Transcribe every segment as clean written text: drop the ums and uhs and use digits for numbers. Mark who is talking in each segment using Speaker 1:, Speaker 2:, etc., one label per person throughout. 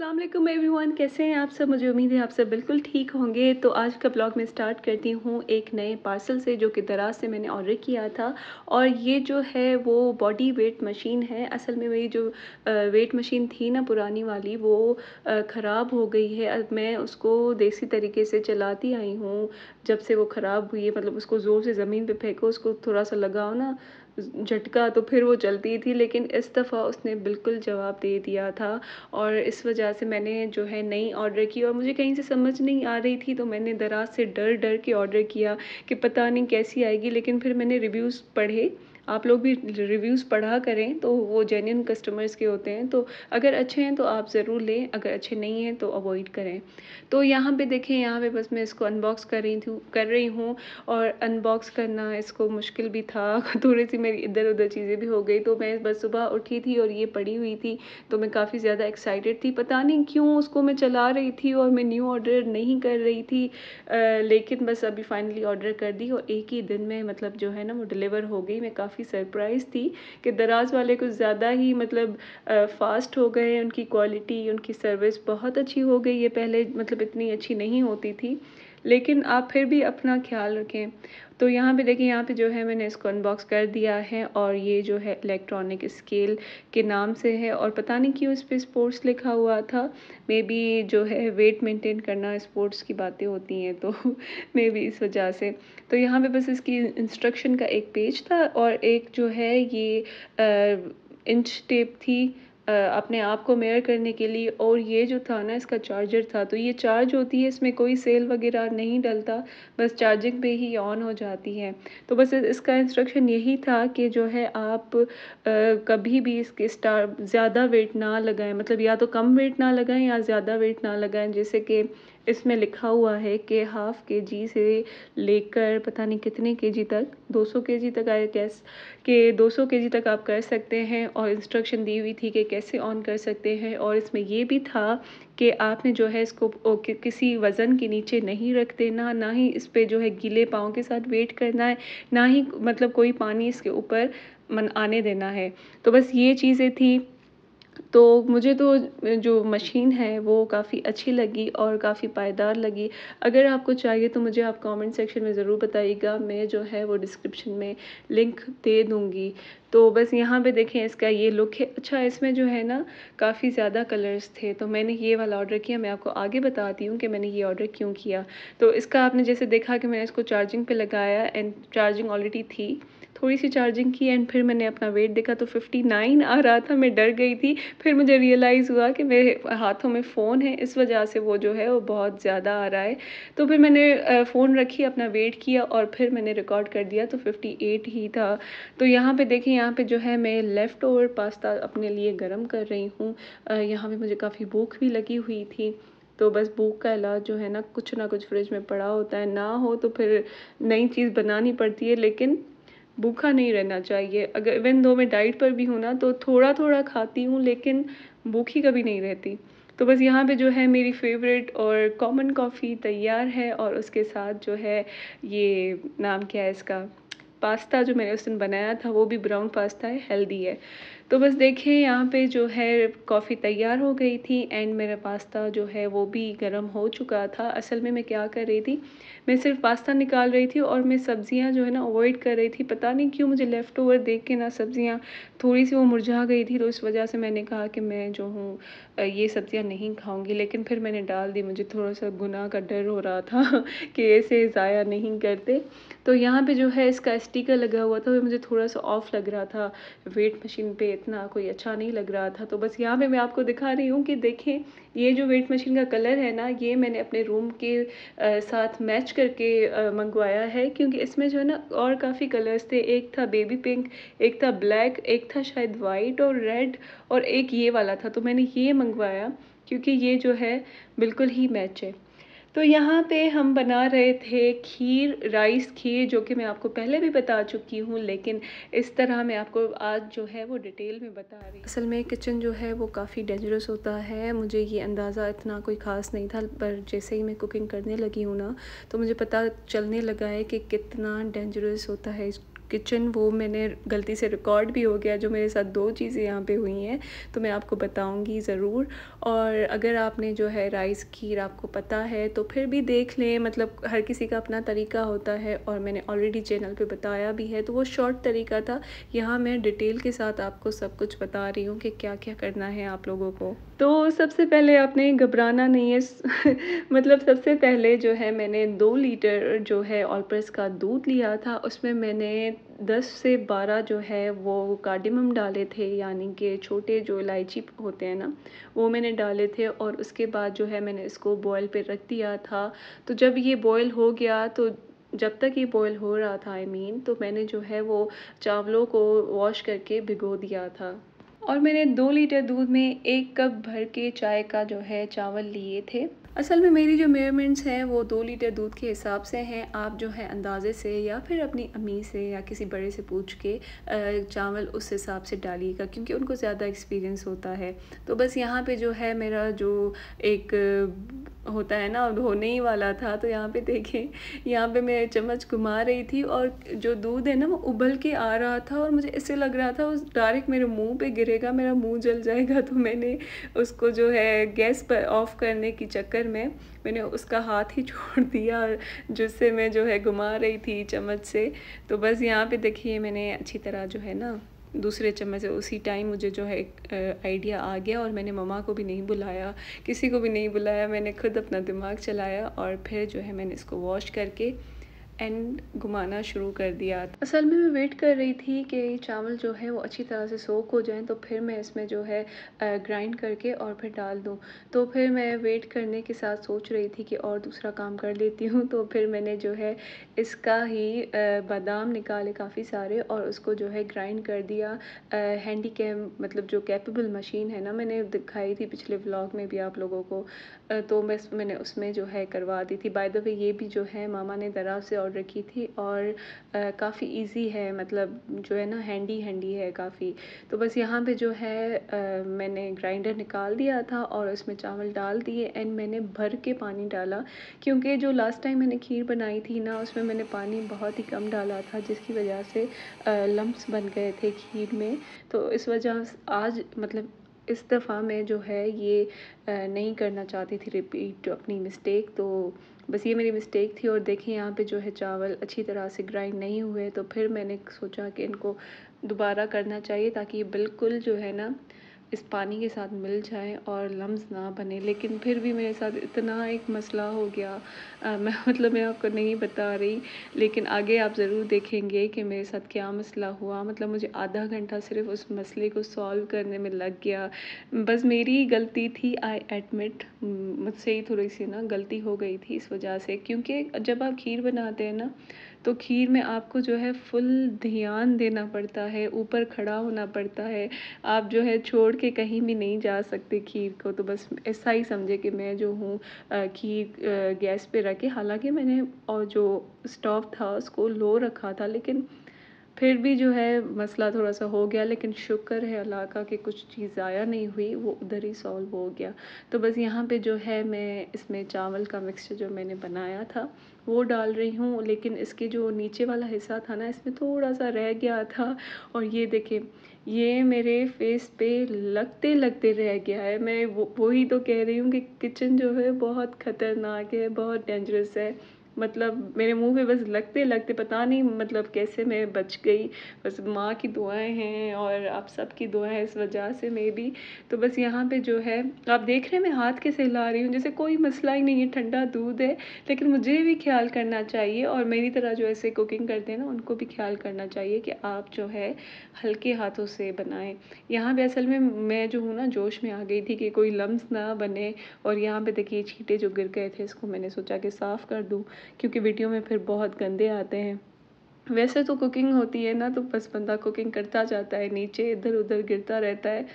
Speaker 1: अस्सलाम वालेकुम एवरीवन, कैसे हैं आप सब। मुझे उम्मीद है आप सब बिल्कुल ठीक होंगे। तो आज का ब्लॉग मैं स्टार्ट करती हूँ एक नए पार्सल से जो कि दराज से मैंने ऑर्डर किया था। और ये जो है वो बॉडी वेट मशीन है। असल में मेरी जो वेट मशीन थी ना पुरानी वाली, वो ख़राब हो गई है। अब मैं उसको देसी तरीके से चलाती आई हूँ जब से वो ख़राब हुई है। मतलब उसको ज़ोर से ज़मीन पे फेंको, उसको थोड़ा सा लगाओ ना झटका, तो फिर वो चलती थी। लेकिन इस दफ़ा उसने बिल्कुल जवाब दे दिया था और इस वजह से मैंने जो है नई ऑर्डर की। और मुझे कहीं से समझ नहीं आ रही थी, तो मैंने दराज से डर डर के ऑर्डर किया कि पता नहीं कैसी आएगी। लेकिन फिर मैंने रिव्यूज़ पढ़े। आप लोग भी रिव्यूज़ पढ़ा करें, तो वो जेन्युइन कस्टमर्स के होते हैं। तो अगर अच्छे हैं तो आप ज़रूर लें, अगर अच्छे नहीं हैं तो अवॉइड करें। तो यहाँ पे देखें, यहाँ पे बस मैं इसको अनबॉक्स कर रही हूँ। और अनबॉक्स करना इसको मुश्किल भी था थोड़ी सी मेरी इधर उधर चीज़ें भी हो गई। तो मैं बस सुबह उठी थी और ये पड़ी हुई थी, तो मैं काफ़ी ज़्यादा एक्साइटेड थी। पता नहीं क्यों उसको मैं चला रही थी और मैं न्यू ऑर्डर नहीं कर रही थी। लेकिन बस अभी फाइनली ऑर्डर कर दी और एक ही दिन में मतलब जो है ना वो डिलीवर हो गई। मैं काफ़ी सरप्राइज़ थी कि दराज वाले कुछ ज़्यादा ही मतलब फ़ास्ट हो गए। उनकी क्वालिटी, उनकी सर्विस बहुत अच्छी हो गई है। पहले मतलब इतनी अच्छी नहीं होती थी। लेकिन आप फिर भी अपना ख़्याल रखें। तो यहाँ पे देखिए, यहाँ पे जो है मैंने इसको अनबॉक्स कर दिया है। और ये जो है इलेक्ट्रॉनिक स्केल के नाम से है और पता नहीं क्यों इस पे स्पोर्ट्स लिखा हुआ था। मे बी जो है वेट मेंटेन करना स्पोर्ट्स की बातें होती हैं, तो मे बी इस वजह से। तो यहाँ पे बस इसकी इंस्ट्रक्शन का एक पेज था और एक जो है ये इंच टेप थी अपने आप को मेज़र करने के लिए। और ये जो था ना इसका चार्जर था। तो ये चार्ज होती है, इसमें कोई सेल वगैरह नहीं डलता, बस चार्जिंग पे ही ऑन हो जाती है। तो बस इसका इंस्ट्रक्शन यही था कि जो है आप कभी भी इसके ज़्यादा वेट ना लगाएं। मतलब या तो कम वेट ना लगाएं या ज़्यादा वेट ना लगाएं। जैसे कि इसमें लिखा हुआ है कि हाफ़ केजी से लेकर पता नहीं कितने केजी तक, 200 केजी तक आई गेस, कि 200 केजी तक आप कर सकते हैं। और इंस्ट्रक्शन दी हुई थी कि कैसे ऑन कर सकते हैं। और इसमें ये भी था कि आपने जो है इसको किसी वज़न के नीचे नहीं रख देना, ना ही इस पे जो है गीले पाँव के साथ वेट करना है, ना ही मतलब कोई पानी इसके ऊपर आने देना है। तो बस ये चीज़ें थी। तो मुझे तो जो मशीन है वो काफ़ी अच्छी लगी और काफ़ी पायदार लगी। अगर आपको चाहिए तो मुझे आप कमेंट सेक्शन में ज़रूर बताइएगा, मैं जो है वो डिस्क्रिप्शन में लिंक दे दूँगी। तो बस यहाँ पे देखें इसका ये लुक है। अच्छा, इसमें जो है ना काफ़ी ज़्यादा कलर्स थे, तो मैंने ये वाला ऑर्डर किया। मैं आपको आगे बताती हूँ कि मैंने ये ऑर्डर क्यों किया। तो इसका आपने जैसे देखा कि मैंने इसको चार्जिंग पे लगाया एंड चार्जिंग ऑलरेडी थी। थोड़ी सी चार्जिंग की एंड फिर मैंने अपना वेट देखा तो 59 आ रहा था। मैं डर गई थी। फिर मुझे रियलाइज़ हुआ कि मेरे हाथों में फ़ोन है, इस वजह से वो जो है वो बहुत ज़्यादा आ रहा है। तो फिर मैंने फ़ोन रखी, अपना वेट किया और फिर मैंने रिकॉर्ड कर दिया, तो 58 ही था। तो यहाँ पे देखिए, यहाँ पे जो है मैं लेफ़्ट ओवर पास्ता अपने लिए गरम कर रही हूँ। यहाँ पे मुझे काफ़ी भूख भी लगी हुई थी। तो बस भूख का इलाज जो है ना कुछ फ्रिज में पड़ा होता है, ना हो तो फिर नई चीज़ बनानी पड़ती है। लेकिन भूखा नहीं रहना चाहिए। अगर इवन दो मैं डाइट पर भी हूँ ना, तो थोड़ा-थोड़ा खाती हूँ, लेकिन भूखी कभी नहीं रहती। तो बस यहाँ पे जो है मेरी फ़ेवरेट और कॉमन कॉफ़ी तैयार है और उसके साथ जो है ये नाम क्या है इसका, पास्ता जो मैंने उस दिन बनाया था वो भी ब्राउन पास्ता है, हेल्दी है। तो बस देखिए, यहाँ पे जो है कॉफ़ी तैयार हो गई थी एंड मेरा पास्ता जो है वो भी गर्म हो चुका था। असल में मैं क्या कर रही थी, मैं सिर्फ़ पास्ता निकाल रही थी और मैं सब्ज़ियाँ जो है ना अवॉइड कर रही थी। पता नहीं क्यों मुझे लेफ़्ट ओवर देख के ना सब्ज़ियाँ थोड़ी-सी वो मुरझा गई थी, तो इस वजह से मैंने कहा कि मैं जो हूँ ये सब्ज़ियाँ नहीं खाऊँगी। लेकिन फिर मैंने डाल दी, मुझे थोड़ा-सा गुनाह का डर हो रहा था कि ऐसे ज़ाया नहीं करते। तो यहाँ पे जो है इसका स्टिकर लगा हुआ था, वो मुझे थोड़ा-सा ऑफ लग रहा था। वेट मशीन पे इतना कोई अच्छा नहीं लग रहा था। तो बस यहाँ पे मैं आपको दिखा रही हूँ कि देखें, ये जो वेट मशीन का कलर है ना, ये मैंने अपने रूम के साथ मैच करके मंगवाया है, क्योंकि इसमें जो है ना और काफ़ी कलर्स थे। एक था बेबी पिंक, एक था ब्लैक, एक था शायद वाइट और रेड, और एक ये वाला था। तो मैंने ये मंगवाया क्योंकि ये जो है बिल्कुल ही मैच है। तो यहाँ पे हम बना रहे थे खीर, राइस खीर, जो कि मैं आपको पहले भी बता चुकी हूँ, लेकिन इस तरह मैं आपको आज जो है वो डिटेल में बता रही हूँ। असल में किचन जो है वो काफ़ी डेंजरस होता है। मुझे ये अंदाज़ा इतना कोई ख़ास नहीं था, पर जैसे ही मैं कुकिंग करने लगी हूँ ना, तो मुझे पता चलने लगा है कि कितना डेंजरस होता है किचन वो मैंने गलती से रिकॉर्ड भी हो गया, जो मेरे साथ 2 चीज़ें यहाँ पे हुई हैं, तो मैं आपको बताऊँगी ज़रूर। और अगर आपने जो है राइस खीर आपको पता है तो फिर भी देख लें, मतलब हर किसी का अपना तरीका होता है और मैंने ऑलरेडी चैनल पे बताया भी है, तो वो शॉर्ट तरीका था। यहाँ मैं डिटेल के साथ आपको सब कुछ बता रही हूँ कि क्या-क्या करना है आप लोगों को। तो सबसे पहले आपने घबराना नहीं है मतलब सबसे पहले जो है मैंने 2 लीटर जो है ऑल प्रेस का दूध लिया था, उसमें मैंने 10 से 12 जो है वो कार्डेमम डाले थे, यानी कि छोटे जो इलायची होते हैं ना, वो मैंने डाले थे। और उसके बाद जो है मैंने इसको बॉयल पे रख दिया था। तो जब ये बॉयल हो गया, तो जब तक ये बॉयल हो रहा था तो मैंने जो है वो चावलों को वॉश करके भिगो दिया था। और मैंने 2 लीटर दूध में 1 कप भर के चाय का जो है चावल लिए थे। असल में मेरी जो मेजरमेंट्स हैं वो 2 लीटर दूध के हिसाब से हैं। आप जो है अंदाज़े से या फिर अपनी अम्मी से या किसी बड़े से पूछ के चावल उस हिसाब से डालिएगा, क्योंकि उनको ज़्यादा एक्सपीरियंस होता है। तो बस यहाँ पे जो है मेरा जो एक होता है ना, होने ही वाला था। तो यहाँ पे देखें, यहाँ पे मैं चम्मच घुमा रही थी और जो दूध है ना वो उबल के आ रहा था, और मुझे ऐसे लग रहा था उस डायरेक्ट मेरे मुंह पे गिरेगा, मेरा मुंह जल जाएगा। तो मैंने उसको जो है गैस पर ऑफ करने की चक्कर में मैंने उसका हाथ ही छोड़ दिया, जिससे मैं जो है घुमा रही थी चम्मच से। तो बस यहाँ पे देखिए मैंने अच्छी तरह जो है ना दूसरे चम्मच से उसी टाइम मुझे जो है एक आइडिया आ गया, और मैंने मम्मा को भी नहीं बुलाया, किसी को भी नहीं बुलाया, मैंने खुद अपना दिमाग चलाया और फिर जो है मैंने इसको वॉश करके एंड घुमाना शुरू कर दिया। असल में मैं वेट कर रही थी कि चावल जो है वो अच्छी तरह से सोक हो जाएं, तो फिर मैं इसमें जो है ग्राइंड करके और फिर डाल दूं। तो फिर मैं वेट करने के साथ सोच रही थी कि और दूसरा काम कर लेती हूँ। तो फिर मैंने जो है इसका ही बादाम निकाले काफ़ी सारे और उसको जो है ग्राइंड कर दिया। हैंडी कैम मतलब जो कैपेबल मशीन है ना, मैंने दिखाई थी पिछले व्लॉग में भी आप लोगों को। तो मैंने उसमें जो है करवा दी थी। बाय द वे ये भी जो है मामा ने दराज़ से ऑर्डर की थी, और काफ़ी इजी है, मतलब जो है ना हैंडी हैंडी है काफ़ी। तो बस यहाँ पे जो है मैंने ग्राइंडर निकाल दिया था और उसमें चावल डाल दिए एंड मैंने भर के पानी डाला, क्योंकि जो लास्ट टाइम मैंने खीर बनाई थी ना उसमें मैंने पानी बहुत ही कम डाला था, जिसकी वजह से लम्प्स बन गए थे खीर में। तो इस वजह से आज मतलब इस दफ़ा मैं जो है ये नहीं करना चाहती थी रिपीट अपनी मिस्टेक। तो बस ये मेरी मिस्टेक थी। और देखिए यहाँ पे जो है चावल अच्छी तरह से ग्राइंड नहीं हुए, तो फिर मैंने सोचा कि इनको दोबारा करना चाहिए ताकि ये बिल्कुल जो है ना इस पानी के साथ मिल जाए और लम्स ना बने। लेकिन फिर भी मेरे साथ इतना एक मसला हो गया, मैं मतलब मैं आपको नहीं बता रही, लेकिन आगे आप ज़रूर देखेंगे कि मेरे साथ क्या मसला हुआ। मतलब मुझे आधा घंटा सिर्फ उस मसले को सॉल्व करने में लग गया। बस मेरी ही गलती थी, आई एडमिट, मुझसे ही थोड़ी सी ना गलती हो गई थी इस वजह से। क्योंकि जब आप खीर बनाते हैं ना तो खीर में आपको जो है फुल ध्यान देना पड़ता है, ऊपर खड़ा होना पड़ता है, आप जो है छोड़ के कहीं भी नहीं जा सकते खीर को। तो बस ऐसा ही समझे कि मैं जो हूँ खीर गैस पे रखे, हालांकि मैंने और जो स्टोव था उसको लो रखा था, लेकिन फिर भी जो है मसला थोड़ा सा हो गया। लेकिन शुक्र है अल्लाह का कि कुछ चीज़ ज़ाया नहीं हुई, वो उधर ही सॉल्व हो गया। तो बस यहाँ पे जो है मैं इसमें चावल का मिक्सचर जो मैंने बनाया था वो डाल रही हूँ, लेकिन इसके जो नीचे वाला हिस्सा था ना इसमें थोड़ा सा रह गया था। और ये देखें, ये मेरे फेस पे लगते लगते रह गया है। मैं वही तो कह रही हूँ कि किचन जो है बहुत ख़तरनाक है, बहुत डेंजरस है। मतलब मेरे मुंह पे बस लगते लगते पता नहीं मतलब कैसे मैं बच गई। बस माँ की दुआएं हैं और आप सबकी दुआएं हैं इस वजह से मे बी। तो बस यहाँ पे जो है आप देख रहे हैं मैं हाथ कैसे हिला रही हूँ, जैसे कोई मसला ही नहीं है, ठंडा दूध है। लेकिन मुझे भी ख्याल करना चाहिए, और मेरी तरह जो ऐसे कुकिंग करते हैं ना उनको भी ख्याल करना चाहिए कि आप जो है हल्के हाथों से बनाएं। यहाँ पे असल में मैं जो हूँ ना जोश में आ गई थी कि कोई लम्स ना बने। और यहाँ पे देखिए छींटे जो गिर गए थे, इसको मैंने सोचा कि साफ़ कर दूँ, क्योंकि वीडियो में फिर बहुत गंदे आते हैं। वैसे तो कुकिंग होती है ना तो बस बंदा कुकिंग करता जाता है, नीचे इधर उधर गिरता रहता है,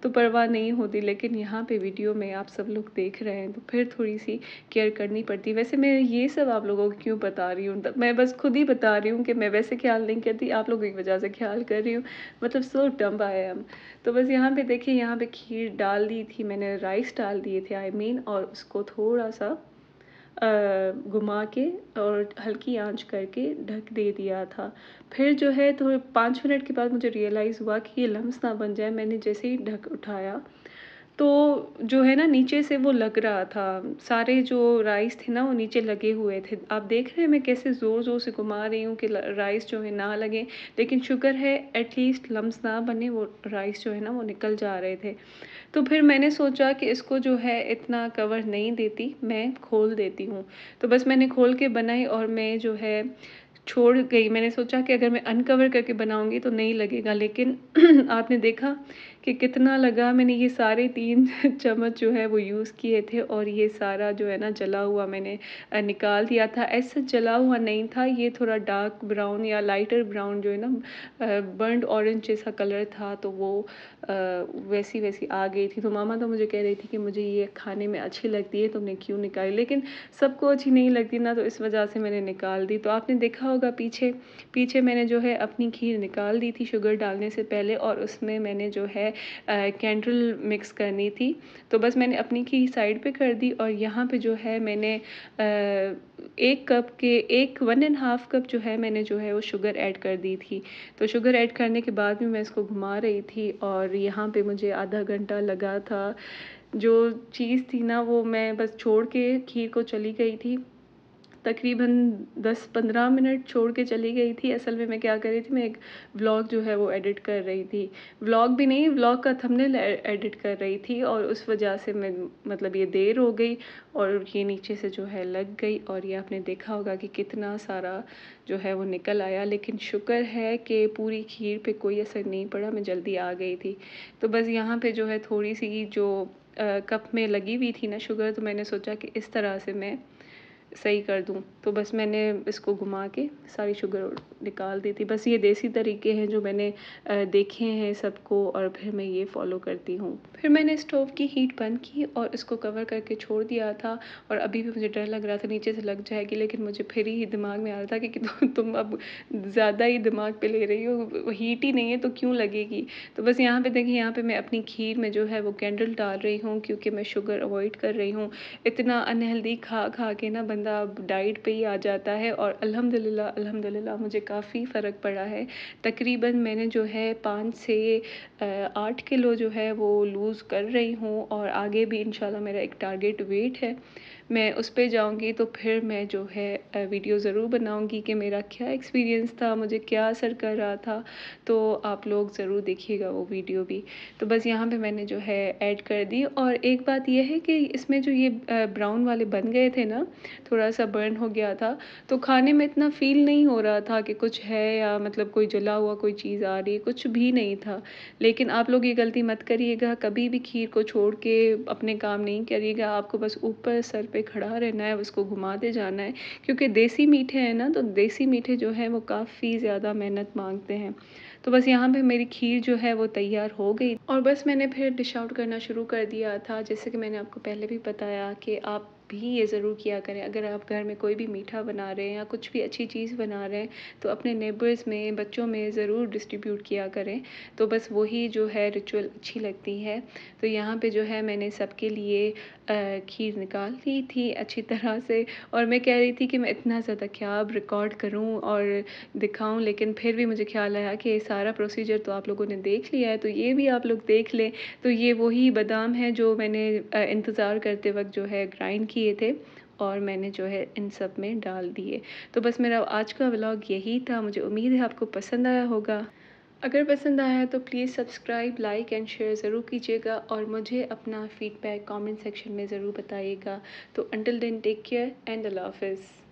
Speaker 1: तो परवाह नहीं होती। लेकिन यहाँ पे वीडियो में आप सब लोग देख रहे हैं तो फिर थोड़ी सी केयर करनी पड़ती है। वैसे मैं ये सब आप लोगों को क्यों बता रही हूँ, मैं बस खुद ही बता रही हूँ कि मैं वैसे ख्याल नहीं करती, आप लोगों की वजह से ख्याल कर रही हूँ। मतलब सो डम्ब आई एम। तो बस यहाँ पे देखिए, यहाँ पे खीर डाल दी थी मैंने, राइस डाल दिए थे और उसको थोड़ा सा घुमा के और हल्की आंच करके ढक दे दिया था। फिर जो है तो 5 मिनट के बाद मुझे रियलाइज़ हुआ कि ये लम्स ना बन जाए। मैंने जैसे ही ढक उठाया तो जो है ना नीचे से वो लग रहा था, सारे जो राइस थे ना वो नीचे लगे हुए थे। आप देख रहे हैं मैं कैसे ज़ोर-ज़ोर से घुमा रही हूँ कि ल राइस जो है ना लगे, लेकिन शुक्र है एटलीस्ट लम्स ना बने, वो राइस जो है ना वो निकल जा रहे थे। तो फिर मैंने सोचा कि इसको जो है इतना कवर नहीं देती, मैं खोल देती हूँ। तो बस मैंने खोल के बनाई और मैं जो है छोड़ गई। मैंने सोचा कि अगर मैं अनकवर करके बनाऊँगी तो नहीं लगेगा, लेकिन आपने देखा कि कितना लगा। मैंने ये सारे 3 चम्मच जो है वो यूज़ किए थे और ये सारा जो है ना जला हुआ मैंने निकाल दिया था। ऐसा जला हुआ नहीं था, ये थोड़ा डार्क ब्राउन या लाइटर ब्राउन जो है ना बर्न्ड ऑरेंज जैसा कलर था, तो वो वैसी-वैसी आ गई थी। तो मामा तो मुझे कह रही थी कि मुझे ये खाने में अच्छी लगती है, तुमने क्यों निकाली? लेकिन सबको अच्छी नहीं लगती ना, तो इस वजह से मैंने निकाल दी। तो आपने देखा होगा पीछे पीछे मैंने जो है अपनी खीर निकाल दी थी शुगर डालने से पहले, और उसमें मैंने जो है कैंडल मिक्स करनी थी। तो बस मैंने अपनी खीर साइड पे कर दी और यहाँ पे जो है मैंने 1 कप के 1 एंड हाफ कप जो है मैंने जो है वो शुगर ऐड कर दी थी। तो शुगर ऐड करने के बाद भी मैं इसको घुमा रही थी और यहाँ पे मुझे आधा घंटा लगा था। जो चीज़ थी ना वो मैं बस छोड़ के खीर को चली गई थी। तकरीबन 10-15 मिनट छोड़ के चली गई थी। असल में मैं क्या कर रही थी, मैं एक व्लॉग जो है वो एडिट कर रही थी। व्लॉग भी नहीं, व्लॉग का थंबनेल एडिट कर रही थी और उस वजह से मैं मतलब ये देर हो गई और ये नीचे से जो है लग गई और ये आपने देखा होगा कि कितना सारा जो है वो निकल आया। लेकिन शुक्र है कि पूरी खीर पे कोई असर नहीं पड़ा, मैं जल्दी आ गई थी। तो बस यहाँ पे जो है थोड़ी-सी जो कप में लगी हुई थी ना शुगर, तो मैंने सोचा कि इस तरह से मैं सही कर दूँ। तो बस मैंने इसको घुमा के सारी शुगर निकाल दी थी। बस ये देसी तरीके हैं जो मैंने देखे हैं सबको और फिर मैं ये फ़ॉलो करती हूँ। फिर मैंने स्टोव की हीट बंद की और इसको कवर करके छोड़ दिया था और अभी भी मुझे डर लग रहा था नीचे से लग जाएगी, लेकिन मुझे फिर ही दिमाग में आ रहा था कि तुम अब ज़्यादा ही दिमाग पे ले रही हो, हीट ही नहीं है तो क्यों लगेगी। तो बस यहाँ पे देखिए, यहाँ पे मैं अपनी खीर में जो है वो कैंडल डाल रही हूँ क्योंकि मैं शुगर अवॉइड कर रही हूँ। इतना अनहेल्दी खा खा के ना बंदा अब डाइट पे ही आ जाता है और अल्हम्दुलिल्लाह अल्हम्दुलिल्लाह मुझे काफ़ी फ़र्क पड़ा है। तकरीबन मैंने जो है 5 से 8 किलो जो है वो लूज़ कर रही हूँ और आगे भी इंशाल्लाह मेरा एक टारगेट वेट है। मैं उस पे जाऊँगी तो फिर मैं जो है वीडियो ज़रूर बनाऊँगी कि मेरा क्या एक्सपीरियंस था, मुझे क्या असर कर रहा था। तो आप लोग ज़रूर देखिएगा वो वीडियो भी। तो बस यहाँ पे मैंने जो है ऐड कर दी और एक बात ये है कि इसमें जो ये ब्राउन वाले बन गए थे ना, थोड़ा-सा बर्न हो गया था, तो खाने में इतना फ़ील नहीं हो रहा था कि कुछ है या मतलब कोई जला हुआ कोई चीज़ आ रही है, कुछ भी नहीं था। लेकिन आप लोग ये गलती मत करिएगा, कभी भी खीर को छोड़ के अपने काम नहीं करिएगा। आपको बस ऊपर सर पे खड़ा रहना है, उसको घुमाते जाना है क्योंकि देसी मीठे हैं ना, तो देसी मीठे जो हैं वो काफ़ी ज़्यादा मेहनत माँगते हैं। तो बस यहाँ पे मेरी खीर जो है वो तैयार हो गई और बस मैंने फिर डिश आउट करना शुरू कर दिया था। जैसे कि मैंने आपको पहले भी बताया कि आप भी ये ज़रूर किया करें, अगर आप घर में कोई भी मीठा बना रहे हैं या कुछ भी अच्छी चीज़ बना रहे हैं तो अपने नेबर्स में, बच्चों में ज़रूर डिस्ट्रीब्यूट किया करें। तो बस वही जो है रिचुअल अच्छी लगती है। तो यहाँ पे जो है मैंने सबके लिए खीर निकाल ली थी अच्छी तरह से और मैं कह रही थी कि मैं इतना ज़्यादा क्या अब रिकॉर्ड करूँ और दिखाऊँ, लेकिन फिर भी मुझे ख़्याल आया कि ये सारा प्रोसीजर तो आप लोगों ने देख लिया है, तो ये भी आप लोग देख लें। तो ये वही बादाम है जो मैंने इंतज़ार करते वक़्त जो है ग्राइंड किए थे और मैंने जो है इन सब में डाल दिए। तो बस मेरा आज का व्लॉग यही था, मुझे उम्मीद है आपको पसंद आया होगा। अगर पसंद आया है तो please subscribe, like and share ज़रूर कीजिएगा और मुझे अपना फ़ीडबैक कमेंट सेक्शन में ज़रूर बताइएगा। तो until then take care and Allah हाफ़िज़।